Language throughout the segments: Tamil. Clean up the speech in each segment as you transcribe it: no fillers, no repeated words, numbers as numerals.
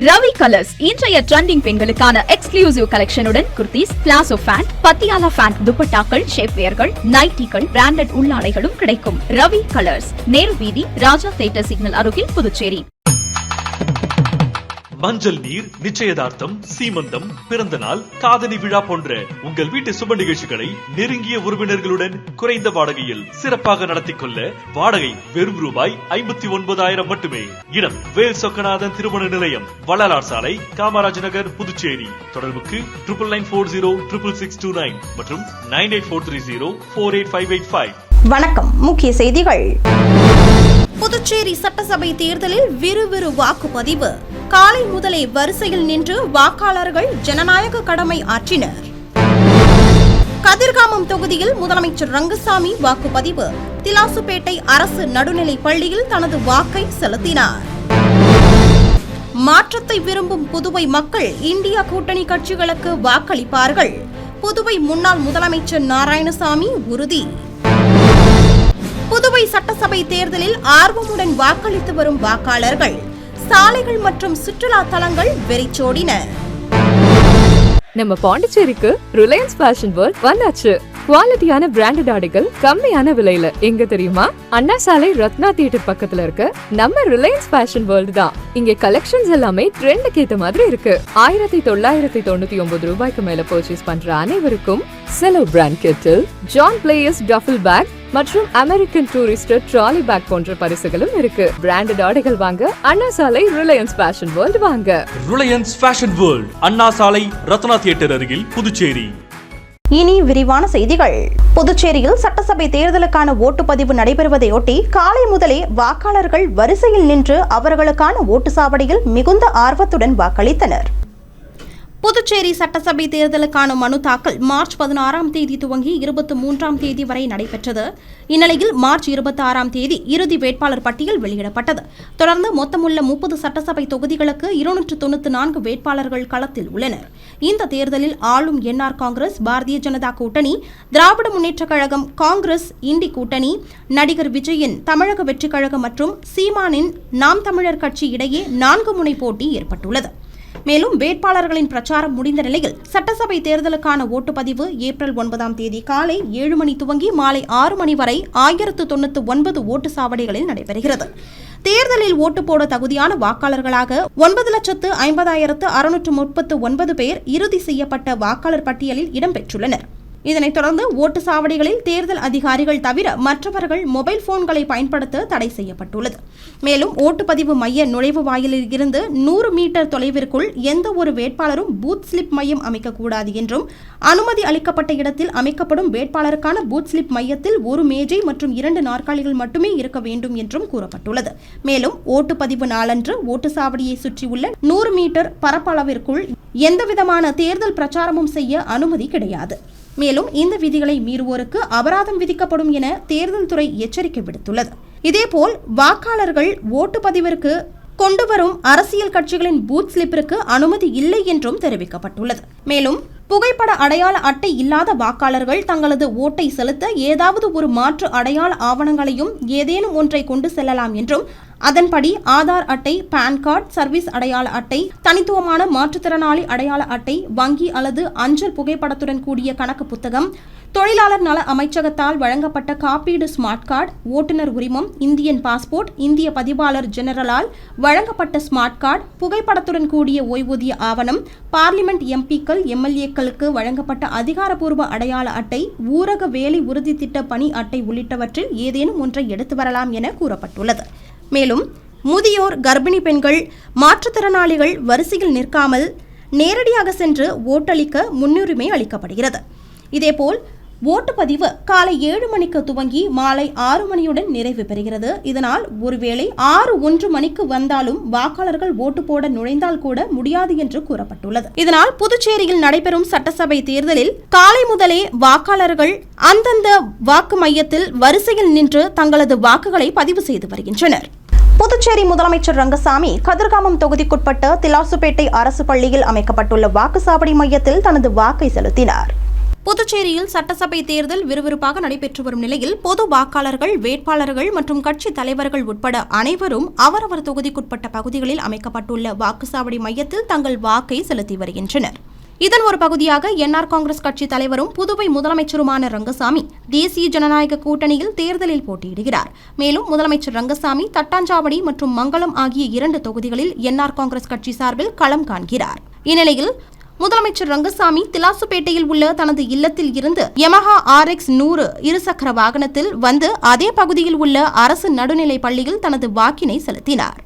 ரவி கலர்ஸ் இன்றைய ட்ரெண்டிங் பெண்களுக்கான எக்ஸ்க்ளூசிவ் கலெக்ஷனுடன் kurtis, palazzo pant, Patiala pant, துப்பட்டாக்கள், ஷேப்வேர்கள், நைட்டிகள், பிராண்டட் உள்ளாடைகளும் கிடைக்கும். ரவி கலர்ஸ், நேரு வீதி, ராஜா தியேட்டர் சிக்னல் அருகில், புதுச்சேரி. மஞ்சள் நீர், நிச்சயதார்த்தம், சீமந்தம், பிறந்த நாள், காதணி விழா போன்ற உங்கள் வீட்டு சுப நிகழ்ச்சிகளை நெருங்கிய உறவினர்களுடன் குறைந்த வாடகையில் சிறப்பாக நடத்திக் கொள்ள வாடகை வெறும் ரூபாய் 59,000 மட்டுமே. இடம் வேல் சொக்கநாதன் திருமண நிலையம், வள்ளலார் சாலை, காமராஜ் நகர், புதுச்சேரி. தொடர்புக்கு 99406669 மற்றும் 9843048585. வணக்கம். முக்கிய செய்திகள். புதுச்சேரி சட்டசபை தேர்தலில் விறுவிறு வாக்குப்பதிவு. காலை முதலே வரிசையில் நின்று வாக்காளர்கள் ஜனநாயக கடமை ஆற்றினர். கதிர்காமம் தொகுதியில் முதலமைச்சர் ரங்கசாமி வாக்குப்பதிவு. திலாசுப்பேட்டை அரசு நடுநிலைப் பள்ளியில் தனது வாக்கை செலுத்தினார். மாற்றத்தை விரும்பும் புதுவை மக்கள் இந்தியா கூட்டணி கட்சிகளுக்கு வாக்களிப்பார்கள். புதுவை முன்னாள் முதலமைச்சர் நாராயணசாமி உறுதி. புதுவை சட்டசபை தேர்தலில் ஆர்வமுடன் வாக்களித்து வரும் வாக்காளர்கள். சாலைகள் மற்றும் சுற்றுலா தலங்கள் வெறிச்சோடின. நம்ம பாண்டிச்சேரிக்கு ரிலையன்ஸ் ஃபேஷன் வேர்ல்ட் வந்தாச்சு. குவாலிட்டியான பிராண்டட் ஆடைகள் கம்மியான விலையில. எங்க தெரியுமா? அண்ணா சாலை ரத்னா தியேட்டர் பக்கத்துல இருக்க நம்ம ரிலையன்ஸ் ஃபேஷன் வேர்ல்ட் தான். இங்க கலெக்ஷன்ஸ் எல்லாமே ட்ரெண்டுக்கு ஏத்த மாதிரி இருக்கு. 1999 ரூபாய்க்கு மேல பர்ச்சேஸ் பண்ற அனைவருக்கும் Cello brand kettle, John Players duffel bag மற்றும் அமெரிக்கன் டூரிஸ்டர் ட்ராலி பேக் போன்ற பரிசுகளும் இருக்கு. பிராண்டட் ஆடைகள் வாங்க அண்ணா சாலை ரிலையன்ஸ் ஃபேஷன் வேர்ல்ட் வாங்க. Reliance Fashion World, Anna Salai Ratna theatre அருகில், புதுச்சேரி. இனி விரிவான செய்திகள். புதுச்சேரியில் சட்டசபை தேர்தலுக்கான ஓட்டுப்பதிவு நடைபெறுவதையொட்டி காலை முதலே வாக்காளர்கள் வரிசையில் நின்று அவர்களுக்கான ஓட்டு சாவடியில் மிகுந்த ஆர்வத்துடன் வாக்களித்தனர். புதுச்சேரி சட்டசபை தேர்தலுக்கான மனு தாக்கல் மார்ச் 16ஆம் தேதி துவங்கி 23ஆம் தேதி வரை நடைபெற்றது. இந்நிலையில் மார்ச் 26ஆம் தேதி இறுதி வேட்பாளர் பட்டியல் வெளியிடப்பட்டது. தொடர்ந்து மொத்தமுள்ள 30 சட்டசபை தொகுதிகளுக்கு 294 வேட்பாளர்கள் களத்தில் உள்ளனர். இந்த தேர்தலில் ஆளும் என்ஆர் காங்கிரஸ், பாரதிய ஜனதா கூட்டணி, திராவிட முன்னேற்றக் கழகம், காங்கிரஸ், இண்டி கூட்டணி, நடிகர் விஜயின் தமிழக வெற்றிக் கழகம் மற்றும் சீமானின் நாம் தமிழர் கட்சி இடையே 4 முனை போட்டி ஏற்பட்டுள்ளது. மேலும் வேட்பாளர்களின் பிரச்சாரம் முடிந்த நிலையில் சட்டசபை தேர்தலுக்கான ஓட்டுப்பதிவு ஏப்ரல் 9ஆம் தேதி காலை 7 மணி துவங்கி மாலை 6 மணி வரை 1099 ஓட்டு சாவடிகளில் நடைபெறுகிறது. தேர்தலில் ஓட்டு போட தகுதியான வாக்காளர்களாக 9,50,639 பேர் இறுதி செய்யப்பட்ட வாக்காளர் பட்டியலில் இடம்பெற்றுள்ளனர். இதனைத் தொடர்ந்து ஓட்டு சாவடிகளில் தேர்தல் அதிகாரிகள் தவிர மற்றவர்கள் மொபைல் போன்களை பயன்படுத்த தடை செய்யப்பட்டுள்ளது. மேலும் ஓட்டுப்பதிவு மைய நுழைவு வாயிலில் இருந்து 100 மீட்டர் தொலைவிற்குள் எந்த ஒரு வேட்பாளரும் பூத் ஸ்லிப் மையம் அமைக்கக்கூடாது என்றும், அனுமதி அளிக்கப்பட்ட இடத்தில் அமைக்கப்படும் வேட்பாளருக்கான பூத் ஸ்லிப் மையத்தில் ஒரு மேஜை மற்றும் 2 நாற்காலிகள் மட்டுமே இருக்க வேண்டும் என்றும் கூறப்பட்டுள்ளது. மேலும் ஓட்டுப்பதிவு நாளன்று ஓட்டு சாவடியை சுற்றியுள்ள 100 மீட்டர் பரப்பளவிற்குள் எந்தவிதமான தேர்தல் பிரச்சாரமும் செய்ய அனுமதி கிடையாது. மேலும் இந்த விதிகளை மீறுவோருக்கு அபராதம் விதிக்கப்படும் என தேர்தல் துறை எச்சரிக்கை விடுத்துள்ளது. இதேபோல் வாக்காளர்கள் ஓட்டுப்பதிவிற்கு கொண்டுவரும் அரசியல் கட்சிகளின் பூத் ஸ்லிப்பிற்கு அனுமதி இல்லை என்றும் தெரிவிக்கப்பட்டுள்ளது. மேலும் புகைப்பட அடையாள அட்டை இல்லாத வாக்காளர்கள் தங்களது ஓட்டை செலுத்த ஏதாவது ஒரு மாற்று அடையாள ஆவணங்களையும் ஏதேனும் ஒன்றை கொண்டு செல்லலாம் என்றும், அதன்படி ஆதார் அட்டை, பான் கார்டு, சர்வீஸ் அடையாள அட்டை, தனித்துவமான மாற்றுத்திறனாளி அடையாள அட்டை, வங்கி அல்லது அஞ்சல் புகைப்படத்துடன் கூடிய கணக்கு புத்தகம், தொழிலாளர் நல அமைச்சகத்தால் வழங்கப்பட்ட காப்பீடு ஸ்மார்ட் கார்டு, ஓட்டுநர் உரிமம், இந்தியன் பாஸ்போர்ட், இந்திய பதிவாளர் ஜெனரலால் வழங்கப்பட்ட ஸ்மார்ட் கார்டு, புகைப்படத்துடன் கூடிய ஓய்வூதிய ஆவணம், பார்லிமெண்ட் எம்பிக்கள், எம்எல்ஏக்களுக்கு வழங்கப்பட்ட அதிகாரப்பூர்வ அடையாள அட்டை, ஊரக வேலை உறுதி திட்ட பணி அட்டை உள்ளிட்டவற்றில் ஏதேனும் ஒன்றை எடுத்து வரலாம் என கூறப்பட்டுள்ளது. மேலும் முதியோர், கர்ப்பிணி பெண்கள், மாற்றுத்திறனாளிகள் வரிசையில் நிற்காமல் நேரடியாக சென்று ஓட்டளிக்க முன்னுரிமை அளிக்கப்படுகிறது. இதேபோல் ஓட்டுப்பதிவு காலை 7 மணிக்கு துவங்கி மாலை 6 மணியுடன் நிறைவு பெறுகிறது. இதனால் ஒருவேளை 6:01 மணிக்கு வந்தாலும் வாக்காளர்கள் ஓட்டு போட நுழைந்தால் கூட முடியாது என்று கூறப்பட்டுள்ளது. இதனால் புதுச்சேரியில் நடைபெறும் சட்டசபை தேர்தலில் காலை முதலே வாக்காளர்கள் அந்தந்த வாக்கு மையத்தில் வரிசையில் நின்று தங்களது வாக்குகளை பதிவு செய்து வருகின்றனர். புதுச்சேரி முதலமைச்சர் ரங்கசாமி கதிர்காமம் தொகுதிக்குட்பட்ட திலாசுப்பேட்டை அரசு பள்ளியில் அமைக்கப்பட்டுள்ள வாக்குச்சாவடி மையத்தில் தனது வாக்கை செலுத்தினார். புதுச்சேரியில் சட்டசபை தேர்தல் விறுவிறுப்பாக நடைபெற்று வரும் நிலையில் பொது வாக்காளர்கள், வேட்பாளர்கள் மற்றும் கட்சி தலைவர்கள் உட்பட அனைவரும் அவரவர் தொகுதிக்குட்பட்ட பகுதிகளில் அமைக்கப்பட்டுள்ள வாக்குச்சாவடி மையத்தில் தங்கள் வாக்கை செலுத்தி வருகின்றனர். இதன் ஒரு பகுதியாக என்ஆர் காங்கிரஸ் கட்சி தலைவரும் புதுவை முதலமைச்சருமான ரங்கசாமி தேசிய ஜனநாயக கூட்டணியில் தேர்தலில் போட்டியிடுகிறார். மேலும் முதலமைச்சர் ரங்கசாமி தட்டாஞ்சாவடி மற்றும் மங்களம் ஆகிய 2 தொகுதிகளில் என்ஆர் காங்கிரஸ் கட்சி சார்பில் களம் காண்கிறார். இந்நிலையில் முதலமைச்சர் ரங்கசாமி திலாசுப்பேட்டையில் உள்ள தனது இல்லத்தில் இருந்து யமஹா RX 100 இருசக்கர வாகனத்தில் வந்து அதே பகுதியில் உள்ள அரசு நடுநிலைப் பள்ளியில் தனது வாக்கினை செலுத்தினார்.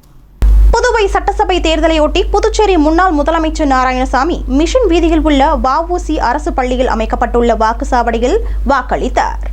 புதுவை சட்டசபை தேர்தலையொட்டி புதுச்சேரி முன்னாள் முதலமைச்சர் நாராயணசாமி மிஷன் வீதியில் உள்ள வஉசி அரசு பள்ளியில் அமைக்கப்பட்டுள்ள வாக்குச்சாவடியில் வாக்களித்தார்.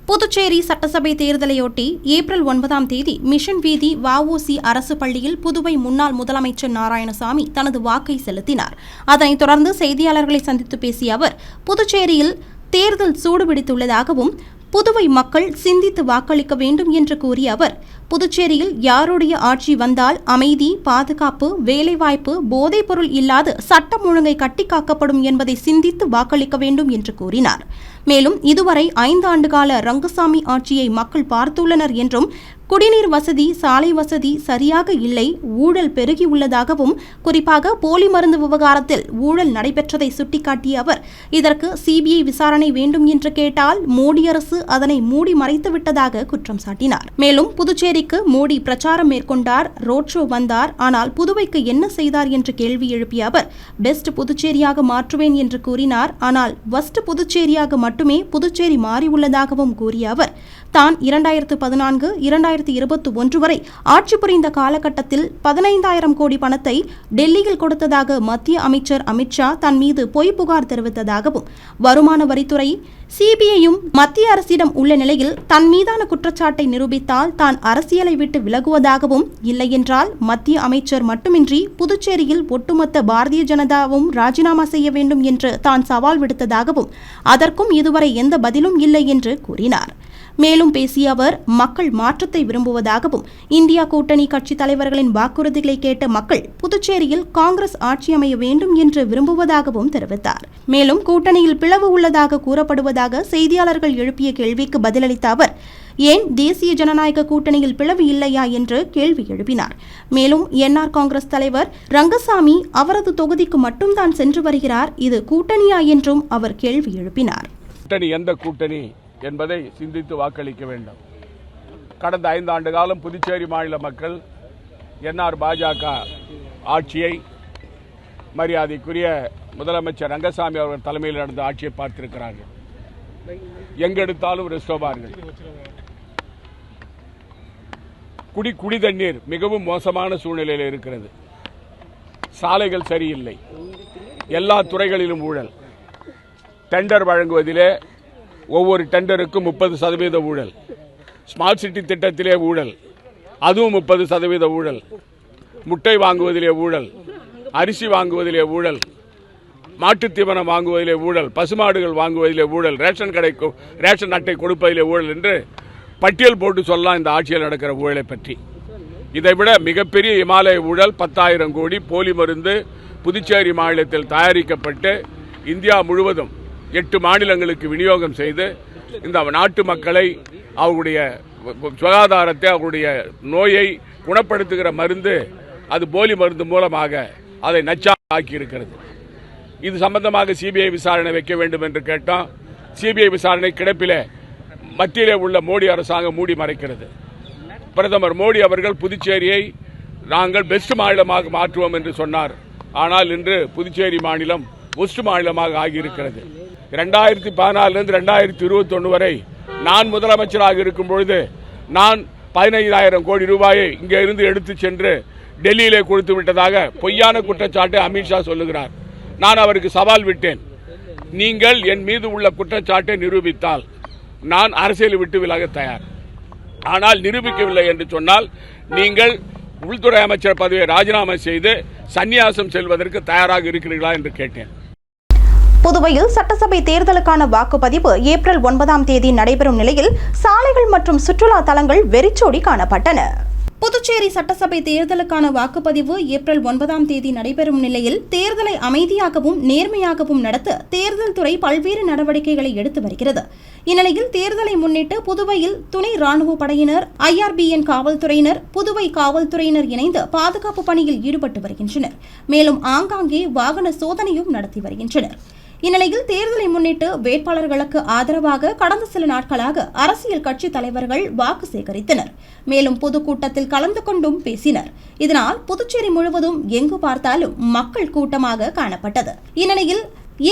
புதுச்சேரி சட்டசபை தேர்தலையொட்டி ஏப்ரல் 9ஆம் தேதி மிஷன் வீதி வஉசி அரசு பள்ளியில் புதுவை முன்னாள் முதலமைச்சர் நாராயணசாமி தனது வாக்கை செலுத்தினார். அதனைத் தொடர்ந்து செய்தியாளர்களை சந்தித்து பேசிய அவர், புதுச்சேரியில் தேர்தல் சூடுபிடித்துள்ளதாகவும் புதுவை மக்கள் சிந்தித்து வாக்களிக்க வேண்டும் என்று கூறிய அவர், புதுச்சேரியில் யாருடைய ஆட்சி வந்தால் அமைதி, பாதுகாப்பு, வேலைவாய்ப்பு, போதைப்பொருள் இல்லாத சட்டம் ஒழுங்கை கட்டிக்காக்கப்படும் என்பதை சிந்தித்து வாக்களிக்க வேண்டும் என்று கூறினார். மேலும் இதுவரை 5 ஆண்டுகால ரங்கசாமி ஆட்சியை மக்கள் பார்த்துள்ளனர் என்றும், குடிநீர் வசதி, சாலை வசதி சரியாக இல்லை, ஊழல் பெருகியுள்ளதாகவும், குறிப்பாக போலி மருந்து விவகாரத்தில் ஊழல் நடைபெற்றதை சுட்டிக்காட்டிய அவர், இதற்கு CBI விசாரணை வேண்டும் என்று கேட்டால் மோடி அரசு அதனை மூடி மறைத்து விட்டதாக குற்றம் சாட்டினார். மேலும் புதுச்சேரிக்கு மோடி பிரச்சாரம் மேற்கொண்டார், ரோட் ஷோ வந்தார், ஆனால் புதுவைக்கு என்ன செய்தார் என்று கேள்வி எழுப்பிய அவர், பெஸ்ட் புதுச்சேரியாக மாற்றுவேன் என்று கூறினார். ஆனால் வஸ்ட் புதுச்சேரியாக மட்டுமே புதுச்சேரி மாறியுள்ளதாகவும் கூறிய அவர், தான் 2014, 2021 வரை ஆட்சி புரிந்த காலகட்டத்தில் 15,000 கோடி பணத்தை டெல்லியில் கொடுத்ததாக மத்திய அமைச்சர் அமித்ஷா தன் மீது பொய் புகார் தெரிவித்ததாகவும், வருமான வரித்துறை, CBIயும் மத்திய அரசிடம் உள்ள நிலையில் தன் மீதான குற்றச்சாட்டை நிரூபித்தால் தான் அரசியலை விட்டு விலகுவதாகவும், இல்லையென்றால் மத்திய அமைச்சர் மட்டுமின்றி புதுச்சேரியில் ஒட்டுமொத்த பாரதிய ஜனதாவும் ராஜினாமா செய்ய வேண்டும் என்று தான் சவால் விடுத்ததாகவும், அதற்கும் இதுவரை எந்த பதிலும் இல்லை என்று கூறினார். மேலும் பேசிய அவர், மக்கள் மாற்றத்தை விரும்புவதாகவும், இந்தியா கூட்டணி கட்சி தலைவர்களின் வாக்குறுதிகளை கேட்ட மக்கள் புதுச்சேரியில் காங்கிரஸ் ஆட்சி அமைய வேண்டும் என்று விரும்புவதாகவும் தெரிவித்தார். மேலும் கூட்டணியில் பிளவு உள்ளதாக கூறப்படுவதாக செய்தியாளர்கள் எழுப்பிய கேள்விக்கு பதிலளித்த அவர், ஏன் தேசிய ஜனநாயக கூட்டணியில் பிளவு இல்லையா என்று கேள்வி எழுப்பினார். மேலும் என்ஆர் காங்கிரஸ் தலைவர் ரங்கசாமி அவரது தொகுதிக்கு மட்டும்தான் சென்று வருகிறார், இது கூட்டணியா என்றும் அவர் கேள்வி எழுப்பினார். எந்த கூட்டணி என்பதை சிந்தித்து வாக்களிக்க வேண்டும். கடந்த 5 ஆண்டு காலம் புதுச்சேரி மாநில மக்கள் என்ஆர் பாஜக ஆட்சியை, மரியாதைக்குரிய முதலமைச்சர் ரங்கசாமி அவர்கள் தலைமையில் நடந்த ஆட்சியை பார்த்திருக்கிறார்கள். எங்கெடுத்தாலும் ரெஸ்டோபார்கள், குடி தண்ணீர் மிகவும் மோசமான சூழ்நிலையில் இருக்கிறது. சாலைகள் சரியில்லை, எல்லா துறைகளிலும் ஊழல், டெண்டர் வழங்குவதிலே ஒவ்வொரு டெண்டருக்கும் 30% ஊழல், ஸ்மார்ட் சிட்டி திட்டத்திலே ஊழல், அதுவும் 30% ஊழல், முட்டை வாங்குவதிலே ஊழல், அரிசி வாங்குவதிலே ஊழல், மாட்டுத் தீவனம் வாங்குவதிலே ஊழல், பசுமாடுகள் வாங்குவதிலே ஊழல், ரேஷன் அட்டை கொடுப்பதிலே ஊழல் என்று பட்டியல் போட்டு சொல்லலாம் இந்த ஆட்சியில் நடக்கிற ஊழலை பற்றி. இதைவிட மிகப்பெரிய இமாலய ஊழல், 10,000 கோடி போலி மருந்து புதுச்சேரி மாநிலத்தில் தயாரிக்கப்பட்டு இந்தியா முழுவதும் 8 மாநிலங்களுக்கு விநியோகம் செய்து இந்த நாட்டு மக்களை, அவர்களுடைய சுகாதாரத்தை, அவர்களுடைய நோயை குணப்படுத்துகிற மருந்து, அது போலி மருந்து மூலமாக அதை நச்சாக ஆக்கியிருக்கிறது. இது சம்பந்தமாக CBI விசாரணை வைக்க வேண்டும் என்று கேட்டோம். CBI விசாரணை கிடப்பிலே மத்தியிலே உள்ள மோடி அரசாங்கம் மூடி மறைக்கிறது. பிரதமர் மோடி அவர்கள் புதுச்சேரியை நாங்கள் பெஸ்ட் மாநிலமாக மாற்றுவோம் என்று சொன்னார். ஆனால் இன்று புதுச்சேரி மாநிலம் ஒஸ்ட் மாநிலமாக ஆகியிருக்கிறது. 2014 2021 வரை நான் முதலமைச்சராக இருக்கும் பொழுது நான் 15,000 கோடி ரூபாயை இங்கே இருந்து எடுத்து சென்று டெல்லியிலே கொடுத்து விட்டதாக பொய்யான குற்றச்சாட்டை அமித்ஷா சொல்லுகிறார். நான் அவருக்கு சவால் விட்டேன், நீங்கள் என் மீது உள்ள குற்றச்சாட்டை நிரூபித்தால் நான் அரசியலை விட்டு விலக தயார். ஆனால் நிரூபிக்கவில்லை என்று சொன்னால் நீங்கள் உள்துறை அமைச்சர் பதவியை ராஜினாமா செய்து சன்னியாசம் செல்வதற்கு தயாராக இருக்கிறீர்களா என்று கேட்டேன். புதுவையில் சட்டசபை தேர்தலுக்கான வாக்குப்பதிவு ஏப்ரல் 9ஆம் தேதி நடைபெறும் நிலையில் சாலைகள் மற்றும் சுற்றுலா தலங்கள் வெறிச்சோடி காணப்பட்டன. புதுச்சேரி சட்டசபை தேர்தலுக்கான வாக்குப்பதிவு ஏப்ரல் 9ஆம் தேதி நடைபெறும் நிலையில் தேர்தலை அமைதியாகவும் நேர்மையாகவும் நடத்த தேர்தல் துறை பல்வேறு நடவடிக்கைகளை எடுத்து வருகிறது. இந்நிலையில் தேர்தலை முன்னிட்டு புதுவையில் துணை ராணுவ படையினர், IRBN காவல்துறையினர், புதுவை காவல்துறையினர் இணைந்து பாதுகாப்பு பணியில் ஈடுபட்டு வருகின்றனர். மேலும் ஆங்காங்கே வாகன சோதனையும் நடத்தி வருகின்றனர். இந்நிலையில் தேர்தலை முன்னிட்டு வேட்பாளர்களுக்கு ஆதரவாக கடந்த சில நாட்களாக அரசியல் கட்சி தலைவர்கள் வாக்கு சேகரித்தனர். மேலும் பொதுக்கூட்டத்தில் கலந்து கொண்டும் பேசினர். இதனால் புதுச்சேரி முழுவதும் எங்கு பார்த்தாலும் மக்கள் கூட்டமாக காணப்பட்டது. இந்நிலையில்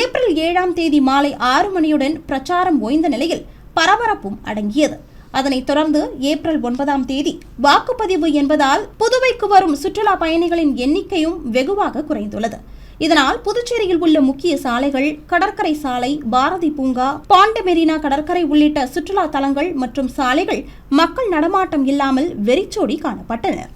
ஏப்ரல் 7ஆம் தேதி மாலை 6 மணியுடன் பிரச்சாரம் ஓய்ந்த நிலையில் பரபரப்பும் அடங்கியது. அதனைத் தொடர்ந்து ஏப்ரல் 9ஆம் தேதி வாக்குப்பதிவு என்பதால் புதுவைக்கு வரும் சுற்றுலா பயணிகளின் எண்ணிக்கையும் வெகுவாக குறைந்துள்ளது. இதனால் புதுச்சேரியில் உள்ள முக்கிய சாலைகள், கடற்கரை சாலை, பாரதி பூங்கா, பாண்ட மெரினா கடற்கரை உள்ளிட்ட சுற்றுலா தலங்கள் மற்றும் சாலைகள் மக்கள் நடமாட்டம் இல்லாமல் வெறிச்சோடி காணப்பட்டன.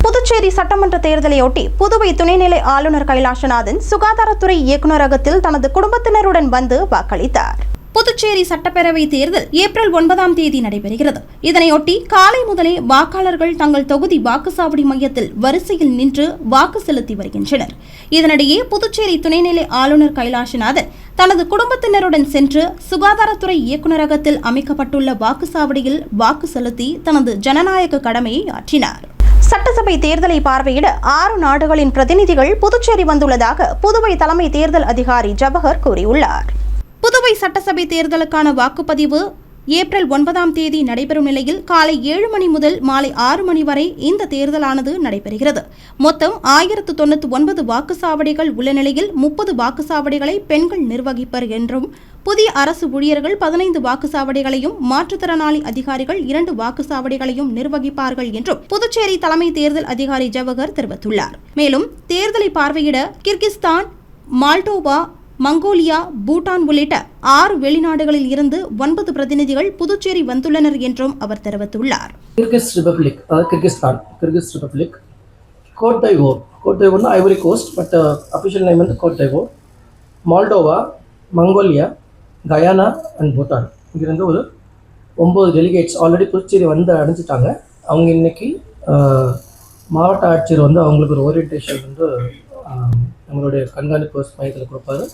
புதுச்சேரி சட்டமன்ற தேர்தலையொட்டி புதுவை துணைநிலை ஆளுநர் கைலாசநாதன் சுகாதாரத்துறை இயக்குநரகத்தில் தனது குடும்பத்தினருடன் வந்து வாக்களித்தார். புதுச்சேரி சட்டப்பேரவை தேர்தல் ஏப்ரல் 9ஆம் தேதி நடைபெறுகிறது. இதனையொட்டி காலை முதலே வாக்காளர்கள் தங்கள் தொகுதி வாக்குச்சாவடி மையத்தில் வரிசையில் நின்று வாக்கு செலுத்தி வருகின்றனர். இதனிடையே புதுச்சேரி துணைநிலை ஆளுநர் கைலாசநாதன் தனது குடும்பத்தினருடன் சென்று சுகாதாரத்துறை இயக்குநரகத்தில் அமைக்கப்பட்டுள்ள வாக்குச்சாவடியில் வாக்கு செலுத்தி தனது ஜனநாயக கடமையை ஆற்றினார். சட்டசபை தேர்தலை பார்வையிட 6 நாடுகளின் பிரதிநிதிகள் புதுச்சேரி வந்துள்ளதாக புதுவை தலைமை தேர்தல் அதிகாரி ஜவஹர் கூறியுள்ளார். புதுவை சட்டசபை தேர்தலுக்கான வாக்குப்பதிவு ஏப்ரல் 9ஆம் தேதி நடைபெறும் நிலையில் காலை 7 மணி முதல் மாலை 6 மணி வரை இந்த தேர்தலானது நடைபெறுகிறது. மொத்தம் 1099 வாக்குச்சாவடிகள் உள்ள நிலையில் 30 வாக்குச்சாவடிகளை பெண்கள் நிர்வகிப்பர் என்றும், புதிய அரசு ஊழியர்கள் 15 வாக்குச்சாவடிகளையும், மாற்றுத்திறனாளி அதிகாரிகள் 2 வாக்குச்சாவடிகளையும் நிர்வகிப்பார்கள் என்றும் புதுச்சேரி தலைமை தேர்தல் அதிகாரி ஜவஹர் தெரிவித்துள்ளார். மேலும் தேர்தலை பார்வையிட கிர்கிஸ்தான், மால்டோவா, மங்கோலியா, பூட்டான் உள்ளிட்ட 6 வெளிநாடுகளில் இருந்து 9 பிரதிநிதிகள் புதுச்சேரி வந்துள்ளனர் என்றும் அவர் தெரிவித்துள்ளார். Kyrgyz Republic, Cote d'Ivoire Ivory Coast, but official name வந்து Cote d'Ivoire, Moldova, Mongolia, Guyana and Bhutan. இங்கிருந்து ஒரு 9 டெலிகேட்ஸ் ஆல்ரெடி புதுச்சேரி வந்து அடைஞ்சிட்டாங்க. அவங்க இன்னைக்கு மாவட்ட ஆட்சியர் வந்து அவங்களுக்கு ஒரு ஓரியன்டேஷன் வந்து நம்மளுடைய கண்காணிப்பு மையத்தில் கொடுப்பாரு.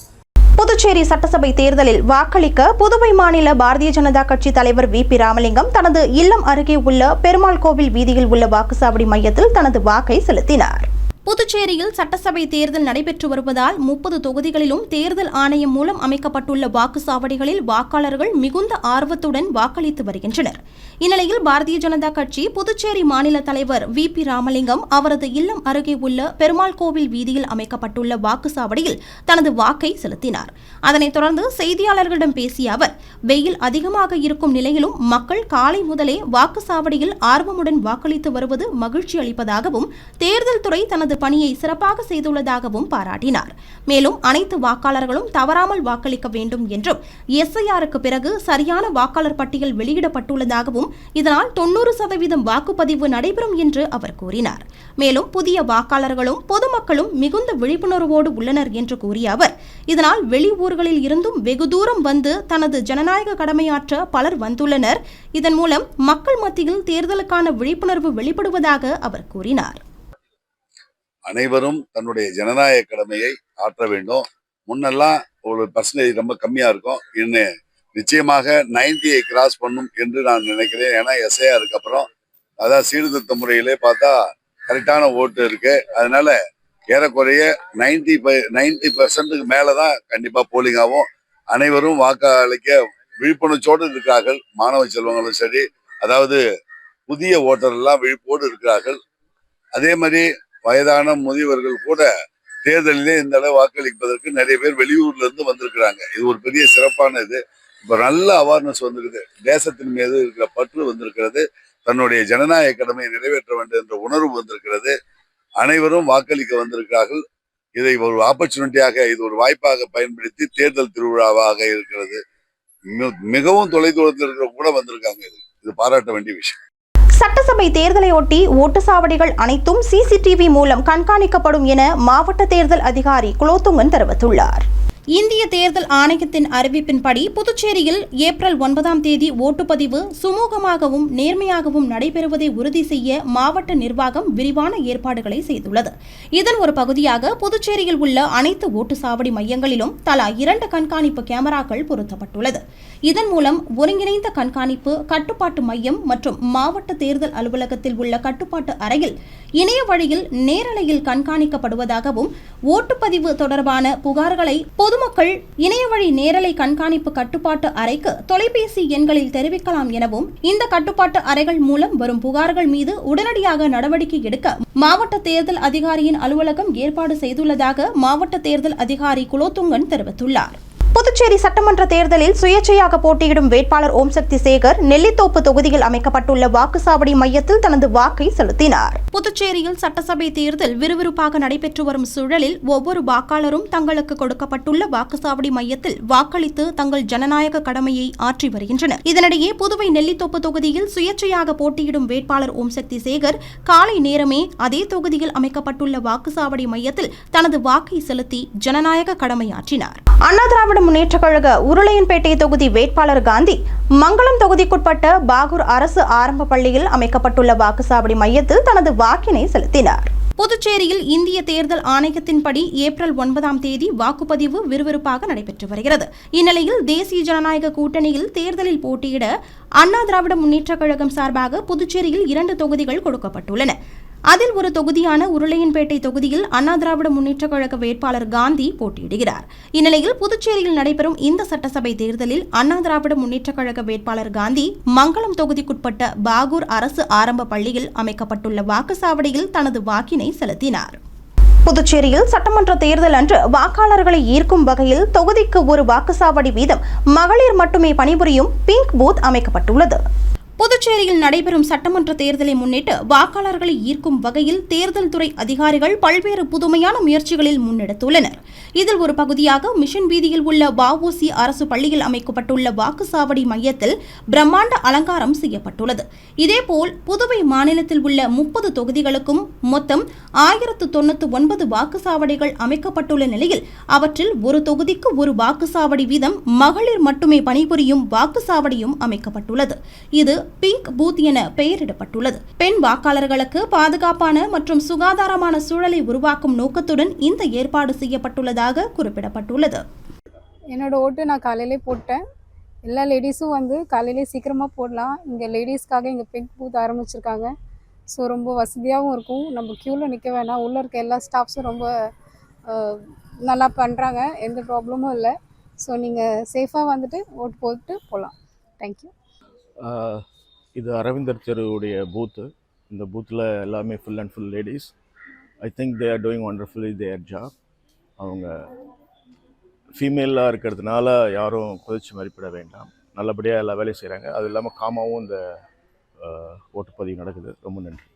புதுச்சேரி சட்டசபை தேர்தலில் வாக்களிக்க புதுவை மாநில பாரதிய ஜனதா கட்சி தலைவர் VP ராமலிங்கம் தனது இல்லம் அருகே உள்ள பெருமாள் கோவில் வீதியில் உள்ள வாக்குச்சாவடி மையத்தில் தனது வாக்கை செலுத்தினார். புதுச்சேரியில் சட்டசபை தேர்தல் நடைபெற்று வருவதால் 30 தொகுதிகளிலும் தேர்தல் ஆணையம் மூலம் அமைக்கப்பட்டுள்ள வாக்குச்சாவடிகளில் வாக்காளர்கள் மிகுந்த ஆர்வத்துடன் வாக்களித்து வருகின்றனர். இந்நிலையில் பாரதிய ஜனதா கட்சி புதுச்சேரி மாநில தலைவர் VP ராமலிங்கம் அவரது இல்லம் அருகே உள்ள பெருமாள் கோவில் வீதியில் அமைக்கப்பட்டுள்ள வாக்குச்சாவடியில் தனது வாக்கை செலுத்தினார். அதனைத் தொடர்ந்து செய்தியாளர்களிடம் பேசிய அவர், வெயில் அதிகமாக இருக்கும் நிலையிலும் மக்கள் காலை முதலே வாக்குச்சாவடியில் ஆர்வமுடன் வாக்களித்து வருவது மகிழ்ச்சி அளிப்பதாகவும், தேர்தல் துறை தனது பணியை சிறப்பாக செய்துள்ளதாகவும் பாராட்டினார். மேலும் அனைத்து வாக்காளர்களும் தவறாமல் வாக்களிக்க வேண்டும் என்றும், SIRக்கு பிறகு சரியான வாக்காளர் பட்டியல் வெளியிடப்பட்டுள்ளதாகவும், இதனால் 90% வாக்குப்பதிவு நடைபெறும் என்று அவர் கூறினார். மேலும் புதிய வாக்காளர்களும் பொதுமக்களும் மிகுந்த விழிப்புணர்வோடு உள்ளனர் என்று கூறிய அவர், இதனால் வெளியூர்களில் இருந்தும் வெகு தூரம் வந்து தனது ஜனநாயக கடமையாற்ற பலர் வந்துள்ளனர். இதன் மூலம் மக்கள் மத்தியில் தேர்தலுக்கான விழிப்புணர்வு வெளிப்படுவதாக அவர் கூறினார். அனைவரும் தன்னுடைய ஜனநாயக கடமையை ஆற்ற வேண்டும். முன்னெல்லாம் ஒரு பர்சன்டேஜ் ரொம்ப கம்மியா இருக்கும். இன்னும் நிச்சயமாக 90 கிராஸ் பண்ணும் என்று நான் நினைக்கிறேன். ஏன்னா SIRக்கு அப்புறம் அதாவது சீர்திருத்த முறையிலே பார்த்தா கரெக்டான ஓட்டு இருக்கு. அதனால ஏறக்குறைய 90% மேலதான் கண்டிப்பா போலிங் ஆகும். அனைவரும் வாக்களிக்க விழிப்புணர்ச்சியோடு இருக்கிறார்கள். மாணவ செல்வங்களும் சரி, அதாவது புதிய ஓட்டர் எல்லாம் விழிப்போடு இருக்கிறார்கள். அதே மாதிரி வயதான முதியவர்கள் கூட தேர்தலிலே இந்த அளவு வாக்களிப்பதற்கு நிறைய பேர் வெளியூர்ல இருந்து வந்திருக்கிறாங்க. இது ஒரு பெரிய சிறப்பான இது. இப்ப நல்ல அவேர்னஸ் வந்திருக்குது. தேசத்தின் மீது இருக்கிற பற்று வந்திருக்கிறது. தன்னுடைய ஜனநாயக கடமையை நிறைவேற்ற வேண்டும் என்ற உணர்வு வந்திருக்கிறது. அனைவரும் வாக்களிக்க வந்திருக்கிறார்கள். இதை ஒரு ஆப்பர்ச்சுனிட்டியாக, இது ஒரு வாய்ப்பாக பயன்படுத்தி தேர்தல் திருவிழாவாக இருக்கிறது. மிகவும் தொலைதூரத்தில் இருக்கிறவங்க கூட வந்திருக்காங்க. இது பாராட்ட வேண்டிய விஷயம். சட்டசபை தேர்தலையொட்டி ஓட்டுச்சாவடிகள் அனைத்தும் CCTV மூலம் கண்காணிக்கப்படும் என மாவட்ட தேர்தல் அதிகாரி குலோத்துங்கன் தெரிவித்துள்ளார். இந்திய தேர்தல் ஆணையத்தின் அறிவிப்பின்படி புதுச்சேரியில் ஏப்ரல் 9ஆம் தேதி ஓட்டுப்பதிவு சுமூகமாகவும் நேர்மையாகவும் நடைபெறுவதை உறுதி செய்ய மாவட்ட நிர்வாகம் விரிவான ஏற்பாடுகளை செய்துள்ளது. இதன் ஒரு பகுதியாக புதுச்சேரியில் உள்ள அனைத்து ஓட்டுச்சாவடி மையங்களிலும் தலா 2 கண்காணிப்பு கேமராக்கள் பொருத்தப்பட்டுள்ளது. இதன் மூலம் ஒருங்கிணைந்த கண்காணிப்பு கட்டுப்பாட்டு மையம் மற்றும் மாவட்ட தேர்தல் அலுவலகத்தில் உள்ள கட்டுப்பாட்டு அறையில் இணைய வழியில் நேரலையில் கண்காணிக்கப்படுவதாகவும் ஓட்டுப்பதிவு தொடர்பான புகார்களை பொதுமக்கள் இணையவழி நேரலை கண்காணிப்பு கட்டுப்பாட்டு அறைக்கு தொலைபேசி எண்களில் தெரிவிக்கலாம் எனவும் இந்த கட்டுப்பாட்டு அறைகள் மூலம் வரும் புகார்கள் மீது உடனடியாக நடவடிக்கை எடுக்க மாவட்ட தேர்தல் அதிகாரியின் அலுவலகம் ஏற்பாடு செய்துள்ளதாக மாவட்ட தேர்தல் அதிகாரி குலோத்துங்கன் தெரிவித்துள்ளார். புதுச்சேரி சட்டமன்ற தேர்தலில் சுயேட்சையாக போட்டியிடும் வேட்பாளர் ஓம் சக்தி சேகர் நெல்லித்தோப்பு தொகுதியில் அமைக்கப்பட்டுள்ள வாக்குச்சாவடி மையத்தில் தனது வாக்கை செலுத்தினார். புதுச்சேரியில் சட்டசபை தேர்தல் விறுவிறுப்பாக நடைபெற்று வரும் சூழலில் ஒவ்வொரு வாக்காளரும் தங்களுக்கு கொடுக்கப்பட்டுள்ள வாக்குச்சாவடி மையத்தில் வாக்களித்து தங்கள் ஜனநாயக கடமையை ஆற்றி வருகின்றனர். இதனிடையே புதுவை நெல்லித்தோப்பு தொகுதியில் சுயேட்சையாக போட்டியிடும் வேட்பாளர் ஓம் சக்தி சேகர் காலை நேரமே அதே தொகுதியில் அமைக்கப்பட்டுள்ள வாக்குச்சாவடி மையத்தில் தனது வாக்கை செலுத்தி ஜனநாயக கடமையாற்றினார். அண்ணா திராவிட முன்னேற்றக் கழக உருளையன்பேட்டை தொகுதி வேட்பாளர் காந்தி மங்களம் தொகுதிக்குட்பட்ட பாகூர் அரசு ஆரம்ப பள்ளியில் அமைக்கப்பட்டுள்ள வாக்குச்சாவடி மையத்தில் தனது வாக்கினை செலுத்தினார். புதுச்சேரியில் இந்திய தேர்தல் ஆணையத்தின்படி ஏப்ரல் 9ஆம் தேதி வாக்குப்பதிவு விறுவிறுப்பாக நடைபெற்று வருகிறது. இந்நிலையில் தேசிய ஜனநாயக கூட்டணியில் தேர்தலில் போட்டியிட அண்ணா திராவிட முன்னேற்றக் கழகம் சார்பாக புதுச்சேரியில் 2 தொகுதிகள் கொடுக்கப்பட்டுள்ளன. அதில் ஒரு தொகுதியான உருளையன்பேட்டை தொகுதியில் அண்ணா திராவிட முன்னேற்றக் கழக வேட்பாளர் காந்தி போட்டியிடுகிறார். இந்நிலையில் புதுச்சேரியில் நடைபெறும் இந்த சட்டசபை தேர்தலில் அண்ணா திராவிட முன்னேற்றக் கழக வேட்பாளர் காந்தி மங்களம் தொகுதிக்குட்பட்ட பாகூர் அரசு ஆரம்ப பள்ளியில் அமைக்கப்பட்டுள்ள வாக்குச்சாவடியில் தனது வாக்கினை செலுத்தினார். புதுச்சேரியில் சட்டமன்ற தேர்தல் அன்று வாக்காளர்களை ஈர்க்கும் வகையில் தொகுதிக்கு ஒரு வாக்குச்சாவடி வீதம் மகளிர் மட்டுமே பணிபுரியும் பிங்க் பூத் அமைக்கப்பட்டுள்ளது. புதுச்சேரியில் நடைபெறும் சட்டமன்ற தேர்தலை முன்னிட்டு வாக்காளர்களை ஈர்க்கும் வகையில் தேர்தல் துறை அதிகாரிகள் பல்வேறு புதுமையான முயற்சிகளில் முன்னெடுத்துள்ளனர். இதில் ஒரு பகுதியாக மிஷன் வீதியில் உள்ள வஉசி அரசு பள்ளியில் அமைக்கப்பட்டுள்ள வாக்குச்சாவடி மையத்தில் பிரம்மாண்ட அலங்காரம் செய்யப்பட்டுள்ளது. இதேபோல் புதுவை மாநிலத்தில் உள்ள 30 தொகுதிகளுக்கும் மொத்தம் 1099 வாக்குச்சாவடிகள் அமைக்கப்பட்டுள்ள நிலையில் அவற்றில் ஒரு தொகுதிக்கு ஒரு வாக்குச்சாவடி வீதம் மகளிர் மட்டுமே பணிபுரியும் வாக்குச்சாவடியும் அமைக்கப்பட்டுள்ளது. இது பிங்க் பூத் என பெயரிடப்பட்டுள்ளது. பெண் வாக்காளர்களுக்கு பாதுகாப்பான மற்றும் சுகாதாரமான சூழலை உருவாக்கும் நோக்கத்துடன் இந்த ஏற்பாடு செய்யப்பட்டுள்ளதாக குறிப்பிடப்பட்டுள்ளது. என்னோட ஓட்டு நான் காலையிலே போட்டேன். எல்லா லேடிஸும் வந்து காலையிலே சீக்கிரமாக போடலாம். இங்கே லேடிஸ்க்காக இங்கே பிங்க் பூத் ஆரம்பிச்சிருக்காங்க. ஸோ ரொம்ப வசதியாகவும் இருக்கும். நம்ம க்யூவில் நிற்க வேணாம். உள்ளே இருக்க எல்லா ஸ்டாஃப்ஸும் ரொம்ப நல்லா பண்ணுறாங்க. எந்த ப்ராப்ளமும் இல்லை. ஸோ நீங்கள் சேஃபாக வந்துட்டு ஓட்டு போட்டு போகலாம். தேங்க்யூ. இது அரவிந்தர் தெருவுடைய பூத்து. இந்த பூத்தில் எல்லாமே full and full ladies. I think they are doing wonderfully there job. அவங்க ஃபீமேலாக இருக்கிறதுனால யாரும் கொதிச்சு மதிப்பிட வேண்டாம். நல்லபடியாக எல்லா வேலையும் செய்கிறாங்க. அது இல்லாமல் காமாவும் இந்த ஓட்டுப்பதிவு நடக்குது. ரொம்ப நன்றி.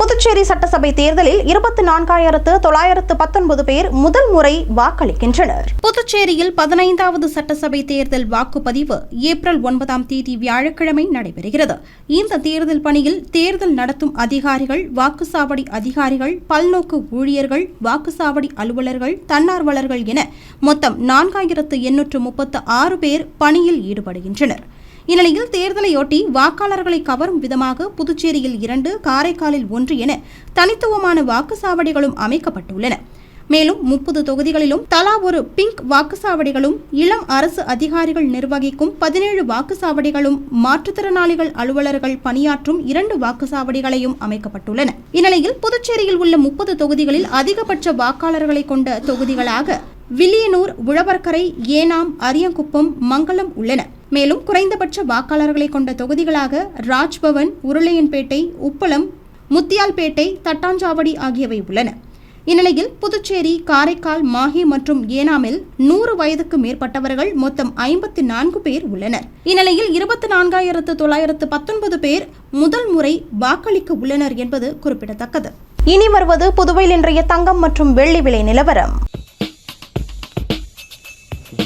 புதுச்சேரி சட்டசபை தேர்தலில் 24,919 பேர் முதல் முறை வாக்களிக்கின்றனர். புதுச்சேரியில் 15வது சட்டசபை தேர்தல் வாக்குப்பதிவு ஏப்ரல் 9ஆம் தேதி வியாழக்கிழமை நடைபெறுகிறது. இந்த தேர்தல் பணியில் தேர்தல் நடத்தும் அதிகாரிகள், வாக்குச்சாவடி அதிகாரிகள், பல்நோக்கு ஊழியர்கள், வாக்குச்சாவடி அலுவலர்கள், தன்னார்வலர்கள் என மொத்தம் 4836 பேர் பணியில் ஈடுபடுகின்றனர். இந்நிலையில் தேர்தலையொட்டி வாக்காளர்களை கவரும் விதமாக புதுச்சேரியில் 2, காரைக்காலில் 1 என தனித்துவமான வாக்குச்சாவடிகளும் அமைக்கப்பட்டுள்ளன. மேலும் 30 தொகுதிகளிலும் தலா ஒரு பிங்க் வாக்குச்சாவடிகளும், இளம் அரசு அதிகாரிகள் நிர்வகிக்கும் 17 வாக்குச்சாவடிகளும், மாற்றுத்திறனாளிகள் அலுவலர்கள் பணியாற்றும் 2 வாக்குச்சாவடிகளையும் அமைக்கப்பட்டுள்ளன. இந்நிலையில் புதுச்சேரியில் உள்ள 30 தொகுதிகளில் அதிகபட்ச வாக்காளர்களை கொண்ட தொகுதிகளாக வில்லியனூர், உழவர்கரை, ஏனாம், அரியங்குப்பம், மங்களம் உள்ளன. மேலும் குறைந்தபட்ச வாக்காளர்களை கொண்ட தொகுதிகளாக ராஜ்பவன், உருளையன்பேட்டை, உப்பளம், முத்தியால்பேட்டை, தட்டாஞ்சாவடி ஆகியவை உள்ளன. இந்நிலையில் புதுச்சேரி, காரைக்கால், மாஹே மற்றும் ஏனாமில் 100 வயதுக்கு மேற்பட்டவர்கள் மொத்தம் 54 பேர் உள்ளனர். இந்நிலையில் 24,919 பேர் முதல் முறை வாக்களிக்க உள்ளனர் என்பது குறிப்பிடத்தக்கது. இனி வருவது புதுவையில் இன்றைய தங்கம் மற்றும் வெள்ளி விலை நிலவரம்.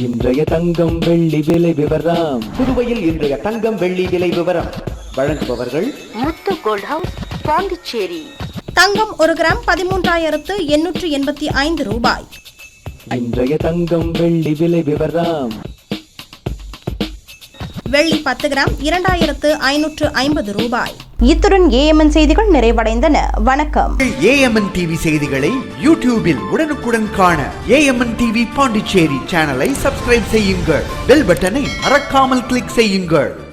இன்றைய தங்கம் வெள்ளி விலை விவரம். புதுவையில் இன்றைய தங்கம் வெள்ளி விலை விவரம் வழங்குபவர்கள் முத்து கோல்ட் ஹவுஸ், பாண்டிச்சேரி. தங்கம் 1 கிராம் 13,885 ரூபாய். இன்றைய தங்கம் வெள்ளி விலை விவரம். வெள்ளி 10 கிராம் 2550 ரூபாய். இத்துடன் ஏஎம்என் செய்திகள் நிறைவடைந்தன. வணக்கம். ஏஎம்என் டிவி செய்திகளை யூடியூபில் உடனுக்குடன் காண ஏஎம்என் டிவி பாண்டிச்சேரி சேனலை சப்ஸ்கிரைப் செய்யுங்கள். பெல் பட்டனை மறக்காமல் கிளிக் செய்யுங்கள்.